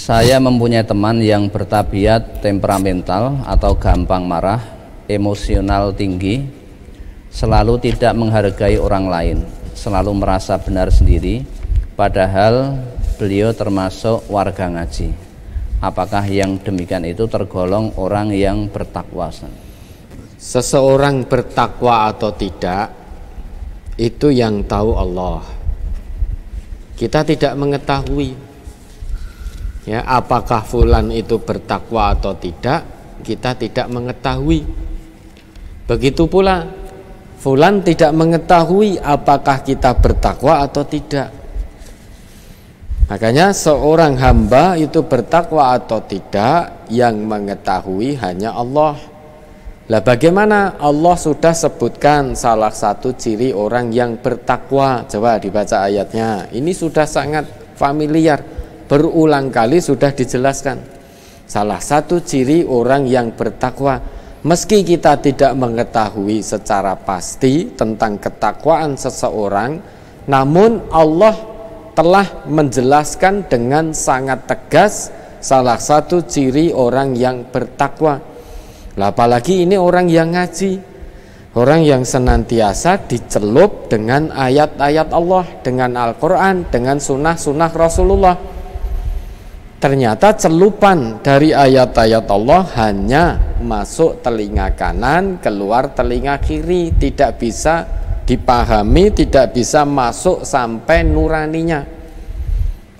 Saya mempunyai teman yang bertabiat temperamental atau gampang marah, emosional tinggi, selalu tidak menghargai orang lain, selalu merasa benar sendiri, padahal beliau termasuk warga ngaji. Apakah yang demikian itu tergolong orang yang bertakwa? Seseorang bertakwa atau tidak, itu yang tahu Allah. Kita tidak mengetahui ya, apakah fulan itu bertakwa atau tidak, kita tidak mengetahui. Begitu pula fulan tidak mengetahui apakah kita bertakwa atau tidak. Makanya seorang hamba itu bertakwa atau tidak, yang mengetahui hanya Allah. Lah bagaimana? Allah sudah sebutkan salah satu ciri orang yang bertakwa. Coba dibaca ayatnya. Ini sudah sangat familiar, berulang kali sudah dijelaskan. Salah satu ciri orang yang bertakwa, meski kita tidak mengetahui secara pasti tentang ketakwaan seseorang, namun Allah telah menjelaskan dengan sangat tegas salah satu ciri orang yang bertakwa. Lah apalagi ini orang yang ngaji, orang yang senantiasa dicelup dengan ayat-ayat Allah, dengan Al-Quran, dengan sunnah-sunnah Rasulullah. Ternyata celupan dari ayat-ayat Allah hanya masuk telinga kanan, keluar telinga kiri, tidak bisa dipahami, tidak bisa masuk sampai nuraninya,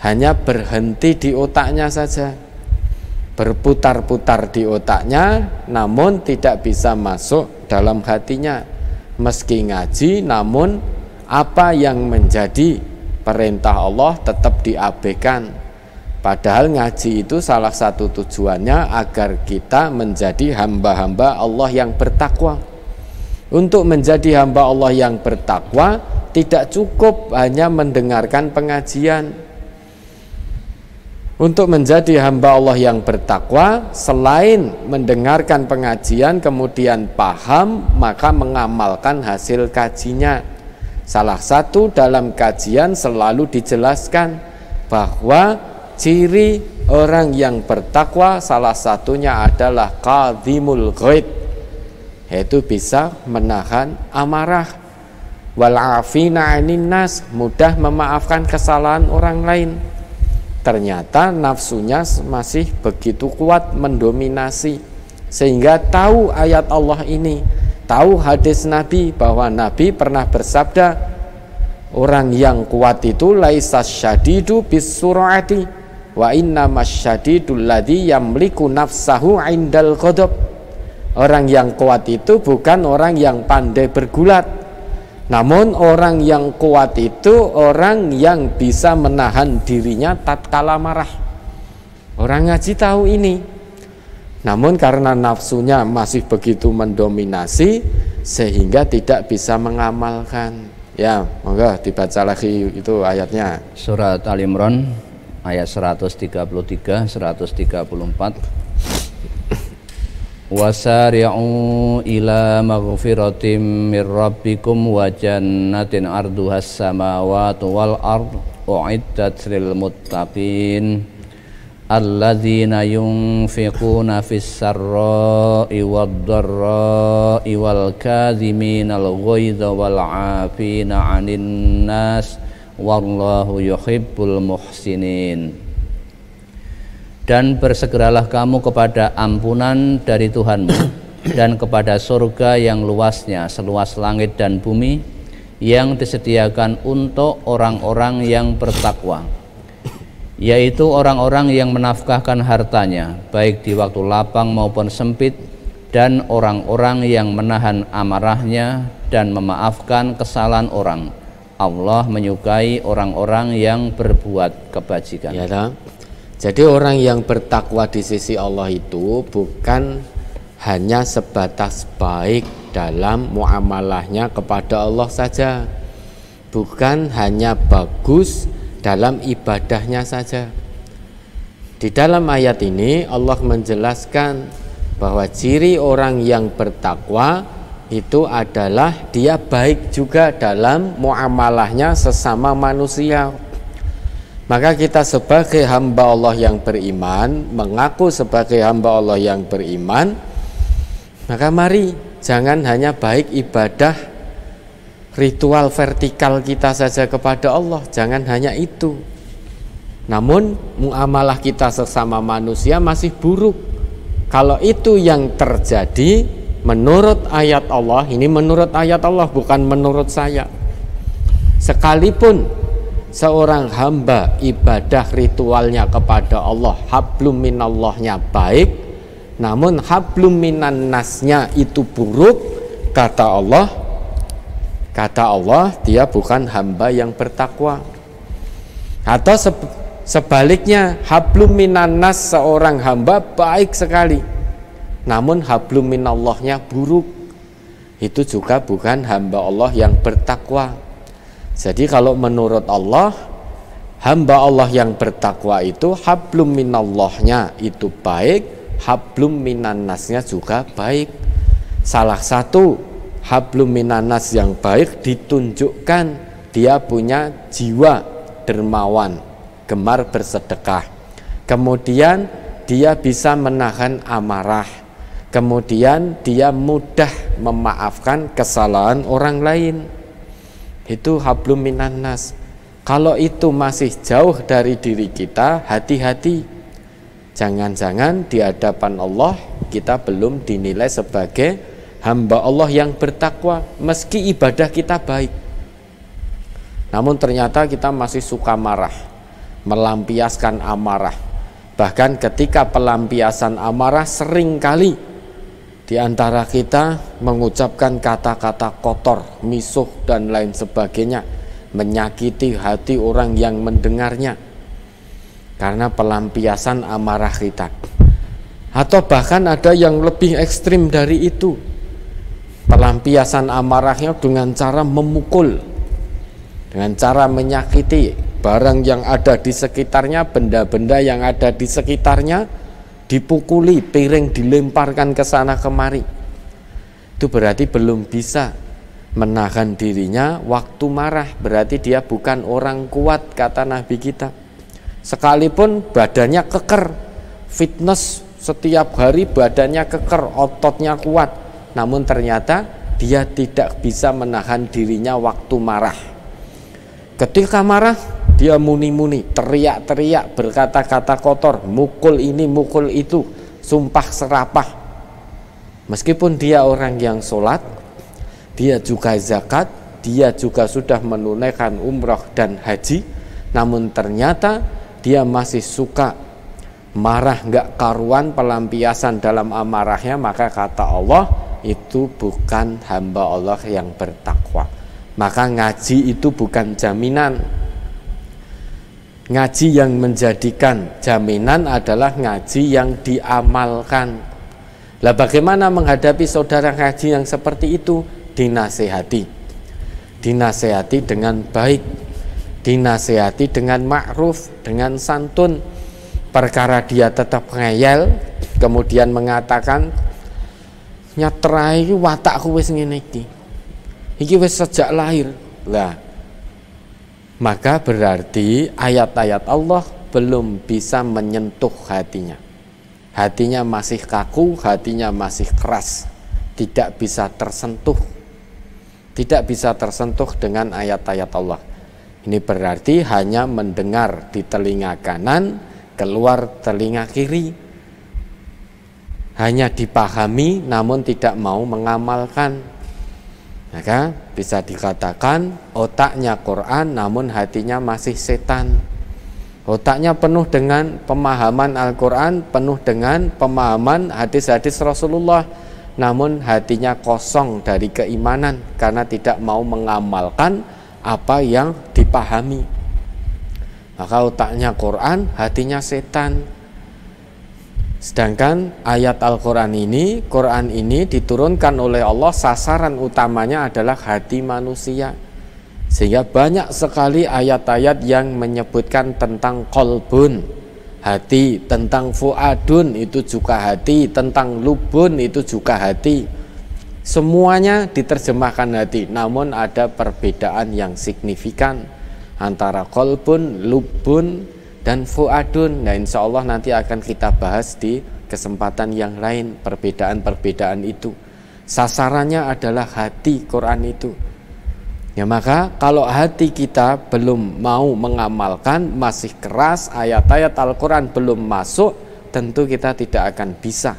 hanya berhenti di otaknya saja, berputar-putar di otaknya, namun tidak bisa masuk dalam hatinya. Meski ngaji, namun apa yang menjadi perintah Allah tetap diabaikan. Padahal ngaji itu salah satu tujuannya agar kita menjadi hamba-hamba Allah yang bertakwa. Untuk menjadi hamba Allah yang bertakwa, tidak cukup hanya mendengarkan pengajian. Untuk menjadi hamba Allah yang bertakwa, selain mendengarkan pengajian kemudian paham, maka mengamalkan hasil kajinya. Salah satu dalam kajian selalu dijelaskan bahwa ciri orang yang bertakwa salah satunya adalah qadhimul ghaid, yaitu bisa menahan amarah, wal afina 'anin nas, mudah memaafkan kesalahan orang lain. Ternyata nafsunya masih begitu kuat mendominasi, sehingga tahu ayat Allah ini, tahu hadis Nabi bahwa Nabi pernah bersabda, orang yang kuat itu laisa syadidu bis sur'ati wa inna masyadidul ladzi yamliku nafsahu indal ghadab. Orang yang kuat itu bukan orang yang pandai bergulat, namun orang yang kuat itu orang yang bisa menahan dirinya tatkala marah. Orang ngaji tahu ini, namun karena nafsunya masih begitu mendominasi sehingga tidak bisa mengamalkan. Ya, monggo dibaca lagi itu ayatnya. Surat Al-Imran ayat 133, 134. Wasari'u ila maghfiratim mir rabbikum wa jannatin arduhas samawati wal ard u'iddat lil muttaqin alladzina yunfiquna fis sarra'i wad dharra'i wal kadhiminal ghaidha wal 'afina 'anil nas wallahu yuhibbul muhsinin. Dan bersegeralah kamu kepada ampunan dari Tuhanmu dan kepada surga yang luasnya seluas langit dan bumi, yang disediakan untuk orang-orang yang bertakwa, yaitu orang-orang yang menafkahkan hartanya baik di waktu lapang maupun sempit, dan orang-orang yang menahan amarahnya dan memaafkan kesalahan orang. Allah menyukai orang-orang yang berbuat kebajikan. Ya, jadi orang yang bertakwa di sisi Allah itu bukan hanya sebatas baik dalam muamalahnya kepada Allah saja, bukan hanya bagus dalam ibadahnya saja. Di dalam ayat ini Allah menjelaskan bahwa ciri orang yang bertakwa itu adalah dia baik juga dalam muamalahnya sesama manusia. Maka kita sebagai hamba Allah yang beriman, mengaku sebagai hamba Allah yang beriman, maka mari jangan hanya baik ibadah ritual vertikal kita saja kepada Allah, jangan hanya itu. Namun muamalah kita sesama manusia masih buruk. Kalau itu yang terjadi menurut ayat Allah, ini menurut ayat Allah bukan menurut saya. Sekalipun seorang hamba ibadah ritualnya kepada Allah, hablum minallahnya baik, namun hablum minan nasnya itu buruk, kata Allah dia bukan hamba yang bertakwa. Atau sebaliknya, hablum minan nas seorang hamba baik sekali, namun hablum minallahnya buruk, itu juga bukan hamba Allah yang bertakwa. Jadi kalau menurut Allah, hamba Allah yang bertakwa itu hablum minallahnya itu baik, hablum minan nasnya juga baik. Salah satu hablum minan nas yang baik ditunjukkan dia punya jiwa dermawan, gemar bersedekah, kemudian dia bisa menahan amarah, kemudian dia mudah memaafkan kesalahan orang lain. Itu hablum minan nas. Kalau itu masih jauh dari diri kita, hati-hati. Jangan-jangan di hadapan Allah kita belum dinilai sebagai hamba Allah yang bertakwa, meski ibadah kita baik. Namun ternyata kita masih suka marah, melampiaskan amarah. Bahkan ketika pelampiasan amarah seringkali di antara kita mengucapkan kata-kata kotor, misuh dan lain sebagainya, menyakiti hati orang yang mendengarnya karena pelampiasan amarah kita. Atau bahkan ada yang lebih ekstrim dari itu, pelampiasan amarahnya dengan cara memukul, dengan cara menyakiti barang yang ada di sekitarnya, benda-benda yang ada di sekitarnya, dipukuli, piring dilemparkan ke sana kemari. Itu berarti belum bisa menahan dirinya waktu marah, berarti dia bukan orang kuat, kata Nabi kita. Sekalipun badannya keker, fitness setiap hari badannya keker, ototnya kuat, namun ternyata dia tidak bisa menahan dirinya waktu marah. Ketika marah dia muni-muni, teriak-teriak, berkata-kata kotor, mukul ini, mukul itu, sumpah serapah. Meskipun dia orang yang sholat, dia juga zakat, dia juga sudah menunaikan umrah dan haji, namun ternyata dia masih suka marah nggak karuan, pelampiasan dalam amarahnya. Maka kata Allah, itu bukan hamba Allah yang bertakwa. Maka ngaji itu bukan jaminan. Ngaji yang menjadikan jaminan adalah ngaji yang diamalkan. Lah bagaimana menghadapi saudara ngaji yang seperti itu? Dinasehati. Dinasehati dengan baik, dinasehati dengan ma'ruf, dengan santun. Perkara dia tetap ngeyel, kemudian mengatakan, nyatrai watakku wis ngene iki wis sejak lahir. Lah, maka berarti ayat-ayat Allah belum bisa menyentuh hatinya. Hatinya masih kaku, hatinya masih keras, tidak bisa tersentuh. Tidak bisa tersentuh dengan ayat-ayat Allah. Ini berarti hanya mendengar di telinga kanan, keluar telinga kiri. Hanya dipahami namun tidak mau mengamalkan. Maka bisa dikatakan otaknya Quran namun hatinya masih setan. Otaknya penuh dengan pemahaman Al-Quran, penuh dengan pemahaman hadis-hadis Rasulullah, namun hatinya kosong dari keimanan karena tidak mau mengamalkan apa yang dipahami. Maka otaknya Quran, hatinya setan. Sedangkan ayat Al-Quran ini, Quran ini diturunkan oleh Allah, sasaran utamanya adalah hati manusia. Sehingga banyak sekali ayat-ayat yang menyebutkan tentang kolbun, hati, tentang fuadun, itu juga hati, tentang lubun, itu juga hati. Semuanya diterjemahkan hati, namun ada perbedaan yang signifikan. antara kolbun, lubun, dan fuadun. Nah, insya Allah nanti akan kita bahas di kesempatan yang lain perbedaan-perbedaan itu. Sasarannya adalah hati Quran itu. Ya, maka kalau hati kita belum mau mengamalkan, masih keras, ayat-ayat Al-Quran belum masuk, tentu kita tidak akan bisa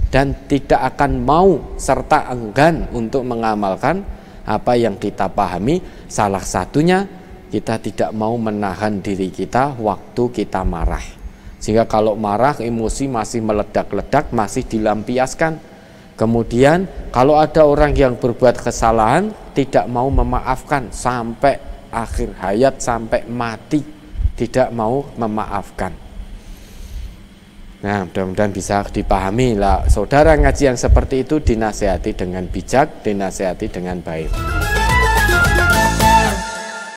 dan tidak akan mau serta enggan untuk mengamalkan apa yang kita pahami. Salah satunya, kita tidak mau menahan diri kita waktu kita marah. Sehingga kalau marah, emosi masih meledak-ledak, masih dilampiaskan. Kemudian kalau ada orang yang berbuat kesalahan, tidak mau memaafkan sampai akhir hayat, sampai mati, tidak mau memaafkan. Nah, mudah-mudahan bisa dipahami lah. Saudara ngaji yang seperti itu dinasihati dengan bijak, dinasihati dengan baik.